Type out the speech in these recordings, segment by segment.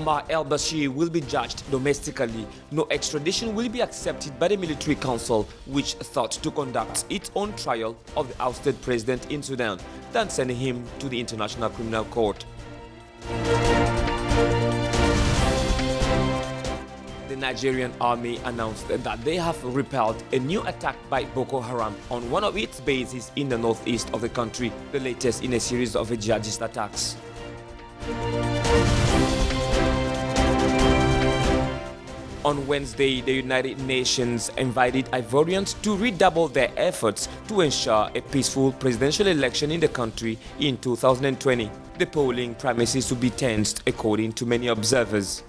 Omar al-Bashir will be judged domestically. No extradition will be accepted by the military council, which thought to conduct its own trial of the ousted president in Sudan than sending him to the International Criminal Court. The Nigerian army announced that they have repelled a new attack by Boko Haram on one of its bases in the northeast of the country, the latest in a series of jihadist attacks. On Wednesday, the United Nations invited Ivorians to redouble their efforts to ensure a peaceful presidential election in the country in 2020. The polling promises to be tense, according to many observers.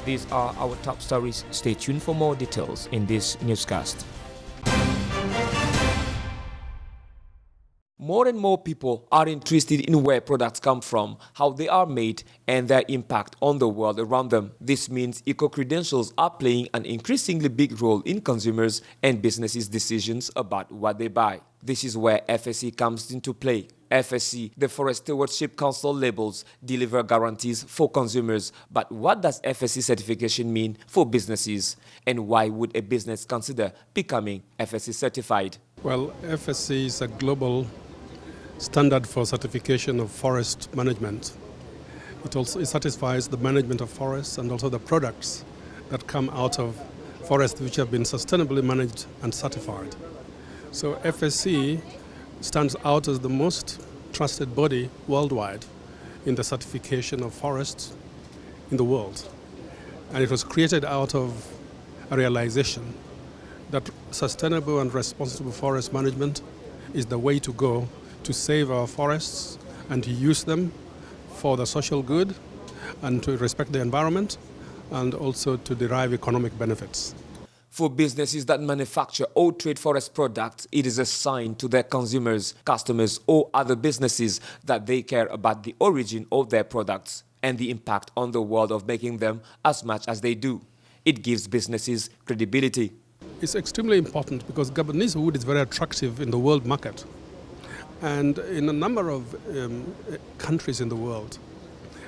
These are our top stories. Stay tuned for more details in this newscast. More and more people are interested in where products come from, how they are made, and their impact on the world around them. This means eco-credentials are playing an increasingly big role in consumers' and businesses' decisions about what they buy. This is where FSC comes into play. FSC, the Forest Stewardship Council labels, deliver guarantees for consumers. But what does FSC certification mean for businesses? And why would a business consider becoming FSC certified? Well, FSC is a global standard for certification of forest management. It satisfies the management of forests and also the products that come out of forests which have been sustainably managed and certified. So FSC stands out as the most trusted body worldwide in the certification of forests in the world. And it was created out of a realization that sustainable and responsible forest management is the way to go to save our forests and to use them for the social good and to respect the environment and also to derive economic benefits. For businesses that manufacture or trade forest products, it is a sign to their consumers, customers, or other businesses that they care about the origin of their products and the impact on the world of making them as much as they do. It gives businesses credibility. It's extremely important because Gabonese wood is very attractive in the world market. And in a number of countries in the world,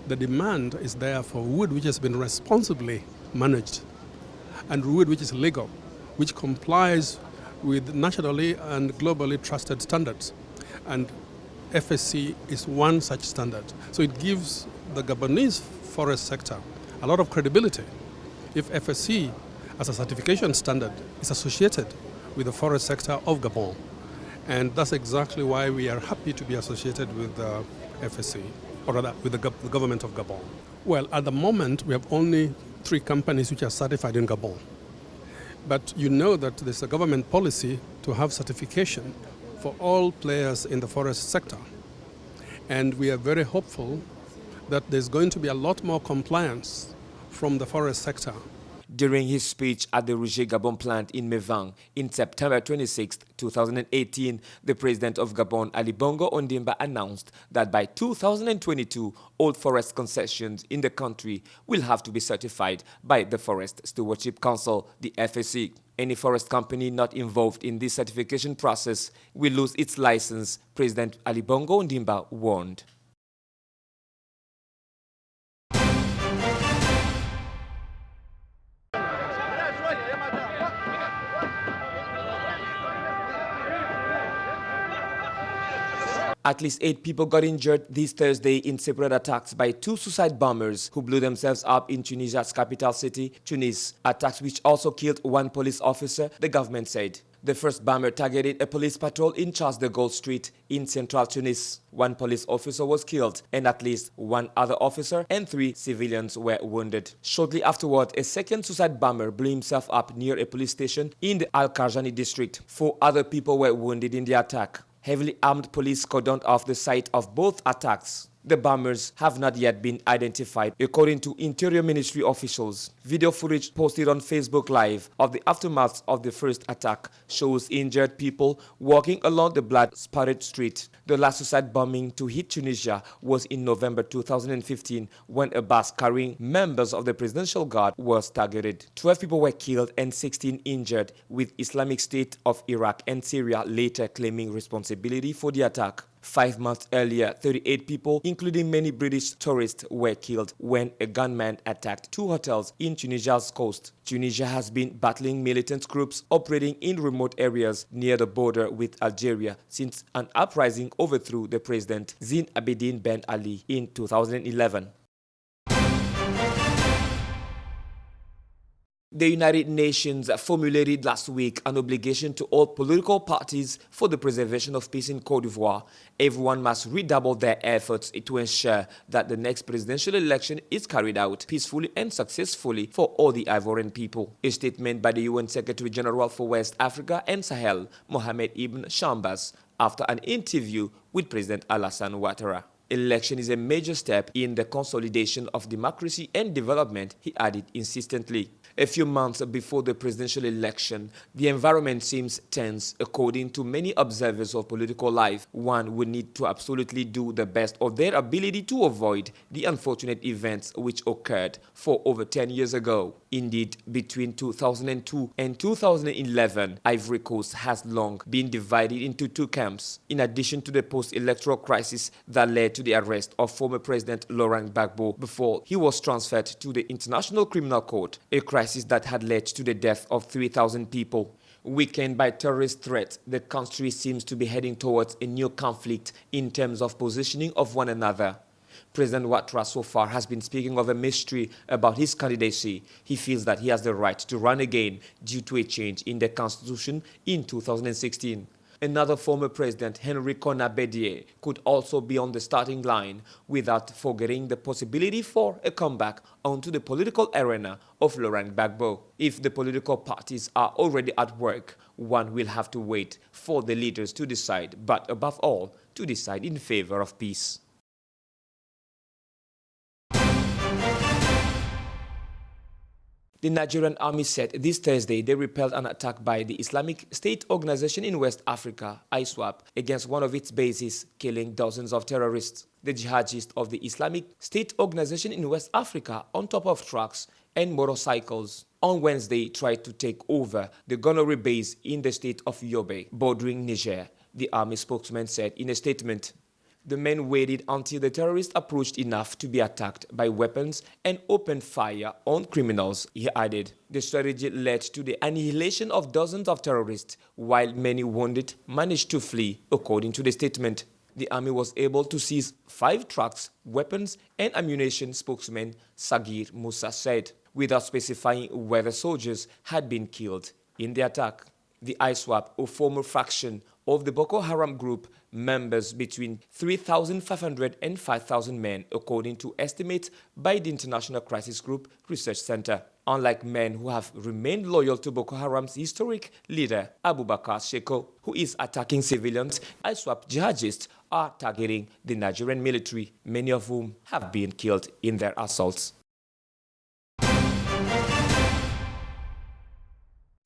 the demand is there for wood which has been responsibly managed and wood which is legal, which complies with nationally and globally trusted standards. And FSC is one such standard. So it gives the Gabonese forest sector a lot of credibility if FSC as a certification standard is associated with the forest sector of Gabon. And that's exactly why we are happy to be associated with the FSC, or rather with the government of Gabon. Well, at the moment, we have only 3 companies which are certified in Gabon. But you know that there's a government policy to have certification for all players in the forest sector. And we are very hopeful that there's going to be a lot more compliance from the forest sector. During his speech at the Rouge Gabon plant in Mevang in September 26, 2018, the president of Gabon, Ali Bongo Ondimba, announced that by 2022, all forest concessions in the country will have to be certified by the Forest Stewardship Council, the FSC. Any forest company not involved in this certification process will lose its license, President Ali Bongo Ondimba warned. At least 8 people got injured this Thursday in separate attacks by 2 suicide bombers who blew themselves up in Tunisia's capital city, Tunis. Attacks which also killed 1 police officer, the government said. The first bomber targeted a police patrol in Charles de Gaulle Street in central Tunis. 1 police officer was killed and at least 1 other officer and 3 civilians were wounded. Shortly afterward, a second suicide bomber blew himself up near a police station in the Al-Karjani district. 4 other people were wounded in the attack. Heavily armed police cordoned off the site of both attacks. The bombers have not yet been identified, according to Interior Ministry officials. Video footage posted on Facebook Live of the aftermath of the first attack shows injured people walking along the blood-spotted street. The last suicide bombing to hit Tunisia was in November 2015 when a bus carrying members of the Presidential Guard was targeted. 12 people were killed and 16 injured, with Islamic State of Iraq and Syria later claiming responsibility for the attack. 5 months earlier, 38 people, including many British tourists, were killed when a gunman attacked 2 hotels in Tunisia's coast. Tunisia has been battling militant groups operating in remote areas near the border with Algeria since an uprising overthrew the president Zine Abidine Ben Ali in 2011. The United Nations formulated last week an obligation to all political parties for the preservation of peace in Côte d'Ivoire. Everyone must redouble their efforts to ensure that the next presidential election is carried out peacefully and successfully for all the Ivorian people. A statement by the UN Secretary General for West Africa and Sahel, Mohamed Ibn Chambas, after an interview with President Alassane Ouattara. Election is a major step in the consolidation of democracy and development, he added insistently. A few months before the presidential election, the environment seems tense. According to many observers of political life, one would need to absolutely do the best of their ability to avoid the unfortunate events which occurred for over 10 years ago. Indeed, between 2002 and 2011, Ivory Coast has long been divided into 2 camps. In addition to the post-electoral crisis that led to the arrest of former President Laurent Gbagbo before he was transferred to the International Criminal Court, a crisis that had led to the death of 3,000 people. Weakened by terrorist threats, the country seems to be heading towards a new conflict in terms of positioning of one another. President Ouattara so far has been speaking of a mystery about his candidacy. He feels that he has the right to run again due to a change in the constitution in 2016. Another former president, Henry Konan Bédié, could also be on the starting line, without forgetting the possibility for a comeback onto the political arena of Laurent Gbagbo. If the political parties are already at work, one will have to wait for the leaders to decide, but above all, to decide in favor of peace. The Nigerian army said this Thursday they repelled an attack by the Islamic State organization in West Africa, ISWAP, against one of its bases, killing dozens of terrorists. The jihadists of the Islamic State organization in West Africa, on top of trucks and motorcycles, on Wednesday tried to take over the gunnery base in the state of Yobe, bordering Niger, the army spokesman said in a statement. The men waited until the terrorists approached enough to be attacked by weapons and opened fire on criminals, he added. The strategy led to the annihilation of dozens of terrorists, while many wounded managed to flee, according to the statement. The army was able to seize 5 trucks, weapons, and ammunition, spokesman Sagir Musa said, without specifying whether soldiers had been killed in the attack. The ISWAP, a former faction of the Boko Haram group, members between 3,500 and 5,000 men, according to estimates by the International Crisis Group Research Center. Unlike men who have remained loyal to Boko Haram's historic leader, Abubakar Sheko, who is attacking civilians, ISWAP jihadists are targeting the Nigerian military, many of whom have been killed in their assaults.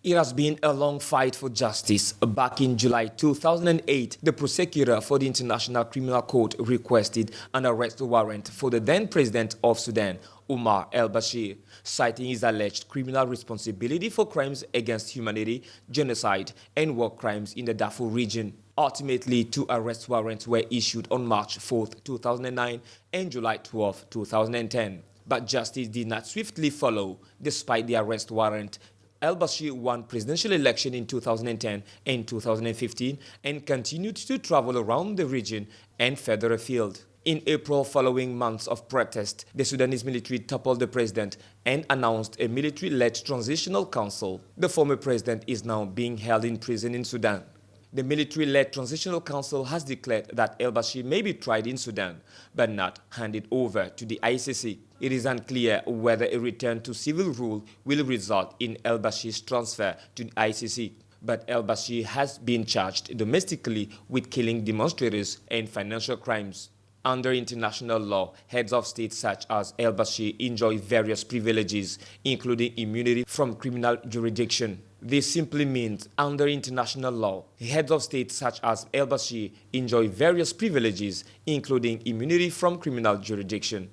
It has been a long fight for justice. Back in July 2008, the prosecutor for the International Criminal Court requested an arrest warrant for the then president of Sudan, Omar al-Bashir, citing his alleged criminal responsibility for crimes against humanity, genocide, and war crimes in the Darfur region. Ultimately, 2 arrest warrants were issued on March 4, 2009 and July 12, 2010. But justice did not swiftly follow. Despite the arrest warrant, al-Bashir won presidential election in 2010 and 2015 and continued to travel around the region and further afield. In April, following months of protest, the Sudanese military toppled the president and announced a military-led transitional council. The former president is now being held in prison in Sudan. The military-led transitional council has declared that al-Bashir may be tried in Sudan, but not handed over to the ICC. It is unclear whether a return to civil rule will result in al-Bashir's transfer to the ICC. But al-Bashir has been charged domestically with killing demonstrators and financial crimes. Under international law, heads of state such as al-Bashir enjoy various privileges, including immunity from criminal jurisdiction. This simply means, under international law, heads of state such as al-Bashir enjoy various privileges, including immunity from criminal jurisdiction.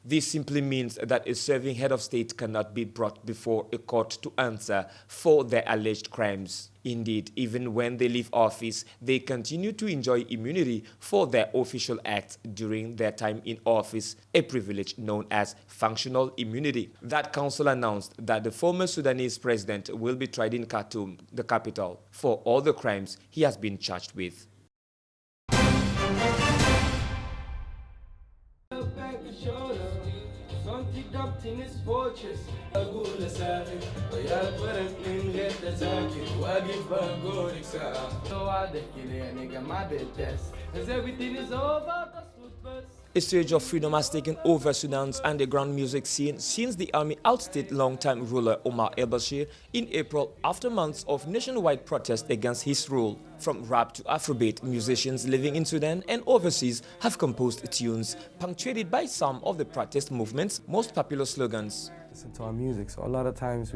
This simply means that a serving head of state cannot be brought before a court to answer for their alleged crimes. Indeed, even when they leave office, they continue to enjoy immunity for their official acts during their time in office, a privilege known as functional immunity. That council announced that the former Sudanese president will be tried in Khartoum, the capital, for all the crimes he has been charged with. A surge of freedom has taken over Sudan's underground music scene since the army ousted longtime ruler Omar al-Bashir in April after months of nationwide protest against his rule. From rap to Afrobeat, musicians living in Sudan and overseas have composed tunes punctuated by some of the protest movement's most popular slogans. Listen to our music, so a lot of times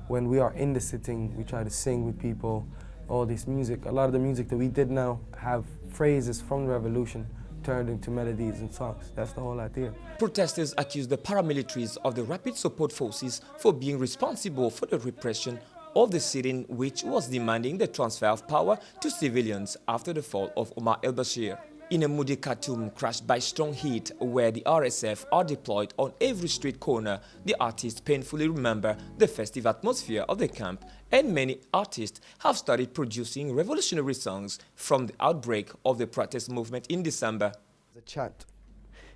when we are in the sitting, we try to sing with people, all this music. A lot of the music that we did now have phrases from the revolution turned into melodies and songs. That's the whole idea. Protesters accuse the paramilitaries of the Rapid Support Forces for being responsible for the repression of the sitting, which was demanding the transfer of power to civilians after the fall of Omar al-Bashir. In a moody Khartoum crushed by strong heat where the RSF are deployed on every street corner, the artists painfully remember the festive atmosphere of the camp, and many artists have started producing revolutionary songs from the outbreak of the protest movement in December. The chant.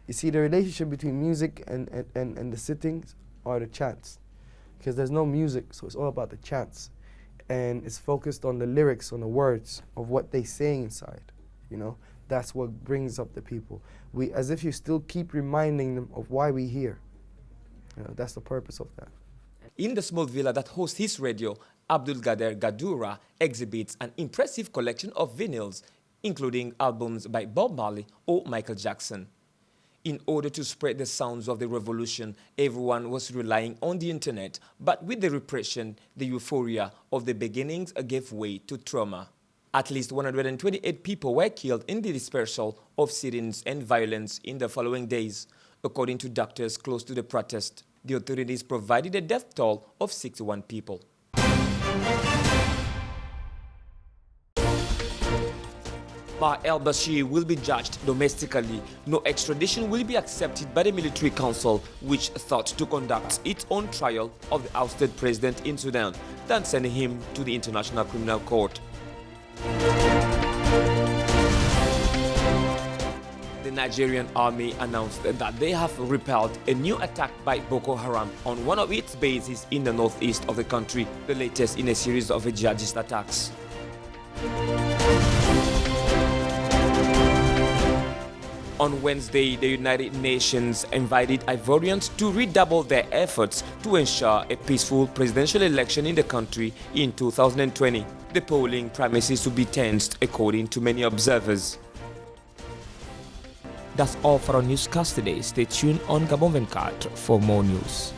You see, the relationship between music and the sittings are the chants. Because there's no music, so it's all about the chants. And it's focused on the lyrics, on the words of what they saying inside, you know? That's what brings up the people. As if you still keep reminding them of why we're here. You know, that's the purpose of that. In the small villa that hosts his radio, Abdul Gader Gadura exhibits an impressive collection of vinyls, including albums by Bob Marley or Michael Jackson. In order to spread the sounds of the revolution, everyone was relying on the internet, but with the repression, the euphoria of the beginnings gave way to trauma. At least 128 people were killed in the dispersal of sit-ins and violence in the following days, according to doctors close to the protest. The authorities provided a death toll of 61 people. Omar al-Bashir will be judged domestically. No extradition will be accepted by the military council, which thought to conduct its own trial of the ousted president in Sudan, than sending him to the International Criminal Court. The Nigerian army announced that they have repelled a new attack by Boko Haram on one of its bases in the northeast of the country, the latest in a series of jihadist attacks. On Wednesday, the United Nations invited Ivorians to redouble their efforts to ensure a peaceful presidential election in the country in 2020. The polling promises to be tense, according to many observers. That's all for our newscast today. Stay tuned on Gabon 24 for more news.